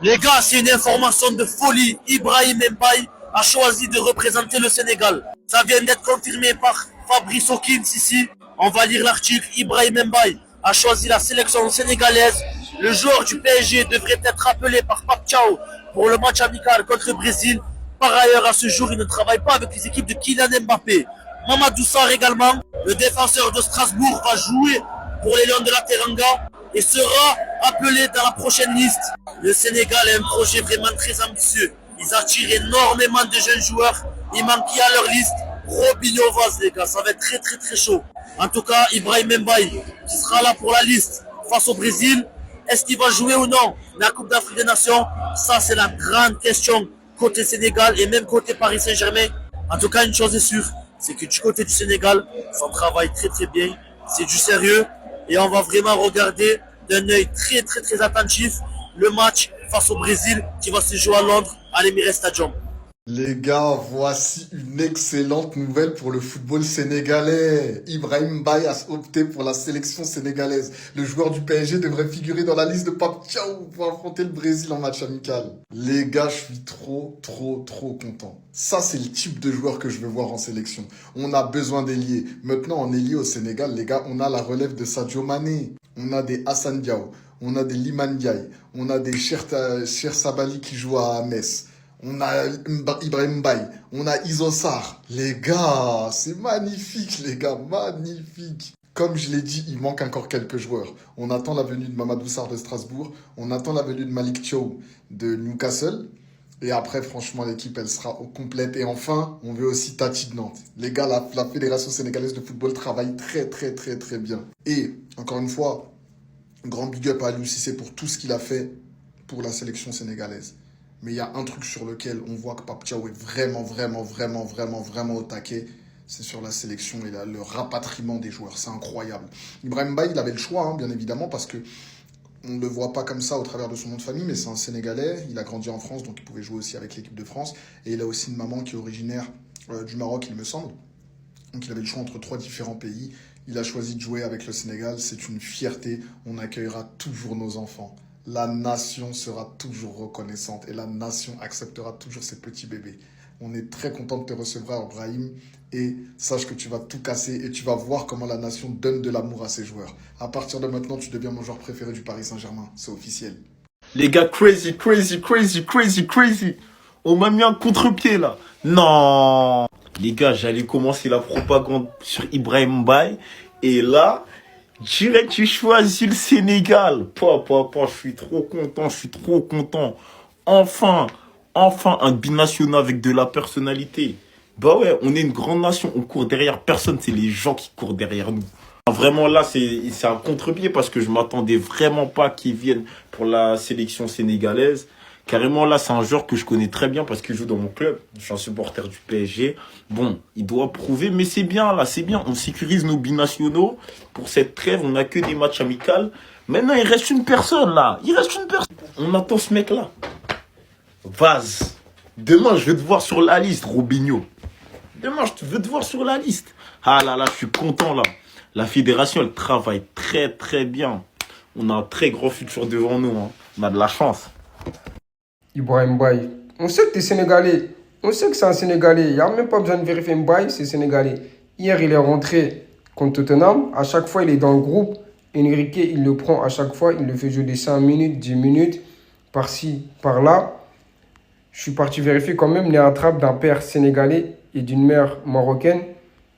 Les gars, c'est une information de folie. Ibrahim Mbaye a choisi de représenter le Sénégal. Ça vient d'être confirmé par Fabrice Hawkins ici. On va lire l'article. Ibrahim Mbaye a choisi la sélection sénégalaise. Le joueur du PSG devrait être appelé par Pape Thiaw pour le match amical contre le Brésil. Par ailleurs, à ce jour, il ne travaille pas avec les équipes de Kylian Mbappé. Mamadou Sarr également, le défenseur de Strasbourg, va jouer pour les Lions de la Teranga et sera appelé dans la prochaine liste. Le Sénégal a un projet vraiment très ambitieux. Ils attirent énormément de jeunes joueurs. Il manque qui à leur liste Robinho Vaz, les gars. Ça va être très très très chaud. En tout cas, Ibrahim Mbaye qui sera là pour la liste face au Brésil. Est-ce qu'il va jouer ou non la Coupe d'Afrique des Nations? Ça, c'est la grande question côté Sénégal et même côté Paris Saint-Germain. En tout cas, une chose est sûre, c'est que du côté du Sénégal, ça travaille très très bien. C'est du sérieux et on va vraiment regarder d'un œil très très très attentif le match face au Brésil qui va se jouer à Londres à l'Emirates Stadium. Les gars, voici une excellente nouvelle pour le football sénégalais. Ibrahim Mbaye a opté pour la sélection sénégalaise. Le joueur du PSG devrait figurer dans la liste de Pape Thiaw pour affronter le Brésil en match amical. Les gars, je suis trop content. Ça, c'est le type de joueur que je veux voir en sélection. On a besoin d'ailier. Maintenant, en ailier au Sénégal, les gars, on a la relève de Sadio Mané. On a des Hassan Diao. On a des Liman Ndiaye. On a des Cher Sabali qui jouent à Metz. On a Ibrahim Mbaye, on a Iso Sarr. Les gars, c'est magnifique, les gars, magnifique. Comme je l'ai dit, il manque encore quelques joueurs. On attend la venue de Mamadou Sarr de Strasbourg. On attend la venue de Malik Thiaw de Newcastle. Et après, franchement, l'équipe, elle sera au complète. Et enfin, on veut aussi Tati de Nantes. Les gars, la Fédération sénégalaise de football travaille très bien. Et, encore une fois, grand big up à Aliou Cissé pour tout ce qu'il a fait pour la sélection sénégalaise. Mais il y a un truc sur lequel on voit que Pape Thiaw est vraiment au taquet. C'est sur la sélection et le rapatriement des joueurs. C'est incroyable. Ibrahim Mbaye, il avait le choix, hein, bien évidemment, parce que on ne le voit pas comme ça au travers de son nom de famille, mais c'est un Sénégalais. Il a grandi en France, donc il pouvait jouer aussi avec l'équipe de France. Et il a aussi une maman qui est originaire du Maroc, il me semble. Donc il avait le choix entre 3 différents pays. Il a choisi de jouer avec le Sénégal. C'est une fierté. On accueillera toujours nos enfants. La nation sera toujours reconnaissante et la nation acceptera toujours ses petits bébés. On est très content de te recevoir, Brahim, et sache que tu vas tout casser et tu vas voir comment la nation donne de l'amour à ses joueurs. À partir de maintenant, tu deviens mon joueur préféré du Paris Saint-Germain. C'est officiel. Les gars, crazy. On m'a mis un contre-pied là. Non. Les gars, j'allais commencer la propagande sur Ibrahim Mbaye. Et là, direct, j'ai choisi le Sénégal. Je suis trop content. Enfin, un binational avec de la personnalité. Bah ouais, on est une grande nation, on court derrière personne, c'est les gens qui courent derrière nous. Vraiment là, c'est un contre-pied parce que je m'attendais vraiment pas qu'il vienne pour la sélection sénégalaise. Carrément là, c'est un joueur que je connais très bien parce qu'il joue dans mon club. Je suis un supporter du PSG. Bon, il doit prouver, mais c'est bien là, c'est bien. On sécurise nos binationaux. Pour cette trêve, on n'a que des matchs amicaux. Maintenant, il reste une personne là. On attend ce mec là. Vaz. Demain, je vais te voir sur la liste, Robinho. Demain, je veux te voir sur la liste. Ah là là, je suis content là. La fédération, elle travaille très bien. On a un très grand futur devant nous. Hein. On a de la chance. Ibrahim Mbaye, on sait que tu es sénégalais. On sait que c'est un Sénégalais. Il n'y a même pas besoin de vérifier Mbaye, c'est sénégalais. Hier, il est rentré contre Tottenham. À chaque fois, il est dans le groupe. Enrique, il le prend à chaque fois. Il le fait jouer des 5 minutes, 10 minutes, par-ci, par-là. Je suis parti vérifier quand même les attrapes d'un père sénégalais et d'une mère marocaine.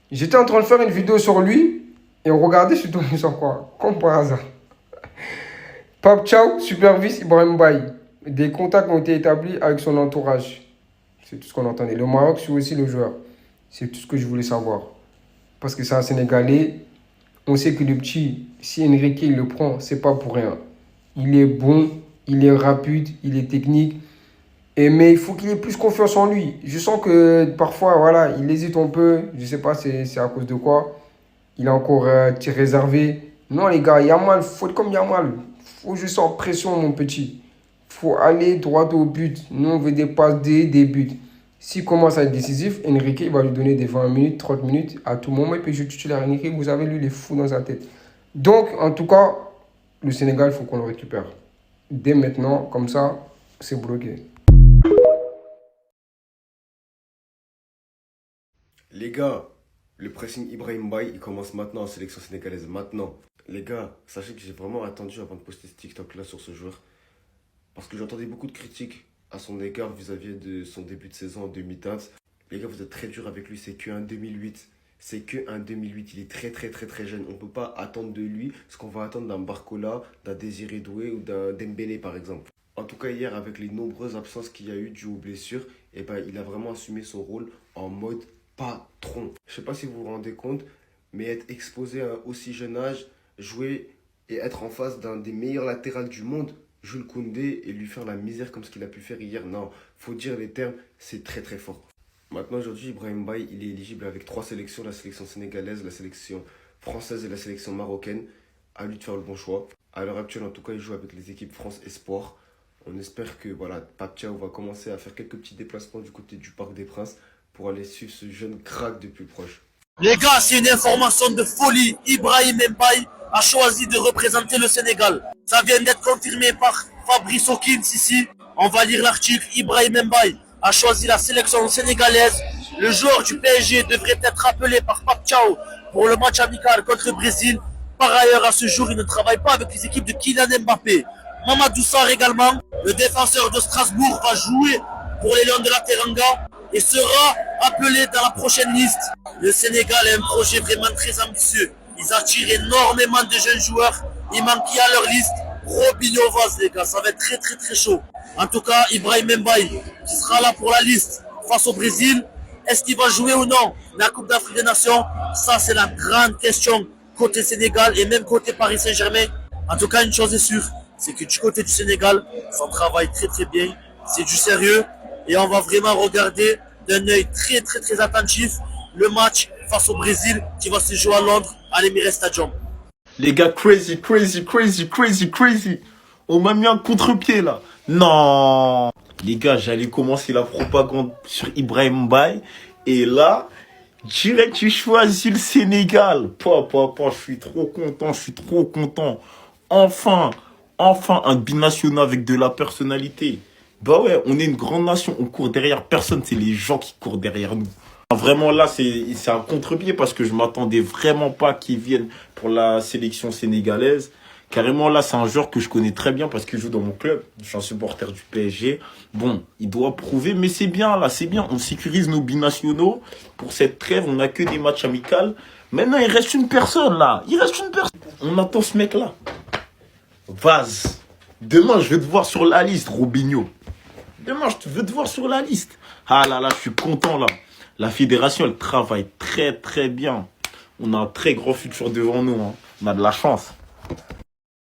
J'étais en train de faire une vidéo sur lui et on regardait, je suis tombé sur quoi? Comme par hasard. Pape Thiaw supervise Ibrahim Mbaye. Des contacts ont été établis avec son entourage. C'est tout ce qu'on entendait. Le Maroc suit aussi le joueur. C'est tout ce que je voulais savoir. Parce que c'est un Sénégalais. On sait que le petit, si Enrique il le prend, c'est pas pour rien. Il est bon, il est rapide, il est technique. Mais il faut qu'il ait plus confiance en lui. Je sens que parfois, voilà, il hésite un peu. Je sais pas c'est à cause de quoi. Il est encore réservé. Non, les gars, Yamal, faut être comme Yamal. Faut juste en pression, mon petit. Faut aller droit au but. Nous, on veut des passes des buts. S'il commence à être décisif, Enrique il va lui donner des 20 minutes, 30 minutes. À tout moment, il peut jouer titulaire. Enrique, vous avez lui, il est fou dans sa tête. Donc, en tout cas, le Sénégal, il faut qu'on le récupère. Dès maintenant, comme ça, c'est bloqué. Les gars, le pressing Ibrahim Baye, il commence maintenant en sélection sénégalaise. Maintenant. Les gars, sachez que j'ai vraiment attendu avant de poster ce TikTok-là sur ce joueur. Parce que j'entendais beaucoup de critiques à son égard vis-à-vis de son début de saison en 2015. Les gars, vous êtes très dur avec lui, c'est qu'un 2008. C'est qu'un 2008, il est très jeune. On ne peut pas attendre de lui ce qu'on va attendre d'un Barcola, d'un Désiré Doué ou d'un Dembélé par exemple. En tout cas, hier, avec les nombreuses absences qu'il y a eu dues aux blessures, eh ben, il a vraiment assumé son rôle en mode patron. Je ne sais pas si vous vous rendez compte, mais être exposé à un aussi jeune âge, jouer et être en face d'un des meilleurs latérales du monde, Jules Koundé, et lui faire la misère comme ce qu'il a pu faire hier, non, faut dire les termes, c'est très fort. Maintenant, aujourd'hui, Ibrahim Baye, il est éligible avec 3 sélections, la sélection sénégalaise, la sélection française et la sélection marocaine. À lui de faire le bon choix. À l'heure actuelle, en tout cas, il joue avec les équipes France Espoir. On espère que voilà, Pape Thiaw va commencer à faire quelques petits déplacements du côté du Parc des Princes pour aller suivre ce jeune crack de plus proche. Les gars, c'est une information de folie. Ibrahim Mbaye a choisi de représenter le Sénégal. Ça vient d'être confirmé par Fabrice Hawkins ici. On va lire l'article. Ibrahim Mbaye a choisi la sélection sénégalaise. Le joueur du PSG devrait être appelé par Pape Thiaw pour le match amical contre le Brésil. Par ailleurs, à ce jour, il ne travaille pas avec les équipes de Kylian Mbappé. Mamadou Sarr également, le défenseur de Strasbourg, va jouer pour les Lions de la Teranga et sera appelé dans la prochaine liste. Le Sénégal a un projet vraiment très ambitieux. Ils attirent énormément de jeunes joueurs. Il manque qui à leur liste Robinho Vaz, les gars. Ça va être très chaud. En tout cas, Ibrahim Mbaye qui sera là pour la liste face au Brésil. Est-ce qu'il va jouer ou non la Coupe d'Afrique des Nations? Ça, c'est la grande question côté Sénégal et même côté Paris Saint-Germain. En tout cas, une chose est sûre, c'est que du côté du Sénégal, ça travaille très bien. C'est du sérieux et on va vraiment regarder d'un œil très attentif le match face au Brésil qui va se jouer à Londres à l'Emirates Stadium. Les gars, crazy. On m'a mis un contre-pied là. Non. Les gars, j'allais commencer la propagande sur Ibrahim Baye. Et là, direct, j'ai choisi le Sénégal. Je suis trop content. Enfin un binational avec de la personnalité. Bah ouais, on est une grande nation, on court derrière personne, c'est les gens qui courent derrière nous. Vraiment là, c'est un contre-pied parce que je m'attendais vraiment pas qu'il vienne pour la sélection sénégalaise. Carrément là, c'est un joueur que je connais très bien parce qu'il joue dans mon club. Je suis un supporter du PSG. Bon, il doit prouver, mais c'est bien là, c'est bien. On sécurise nos binationaux. Pour cette trêve, on n'a que des matchs amicaux. Maintenant, il reste une personne là. On attend ce mec là. Vaz. Demain, je vais te voir sur la liste, Robinho. Demain, je veux te voir sur la liste. Ah là, je suis content là. La fédération, elle travaille très bien. On a un très grand futur devant nous. Hein. On a de la chance.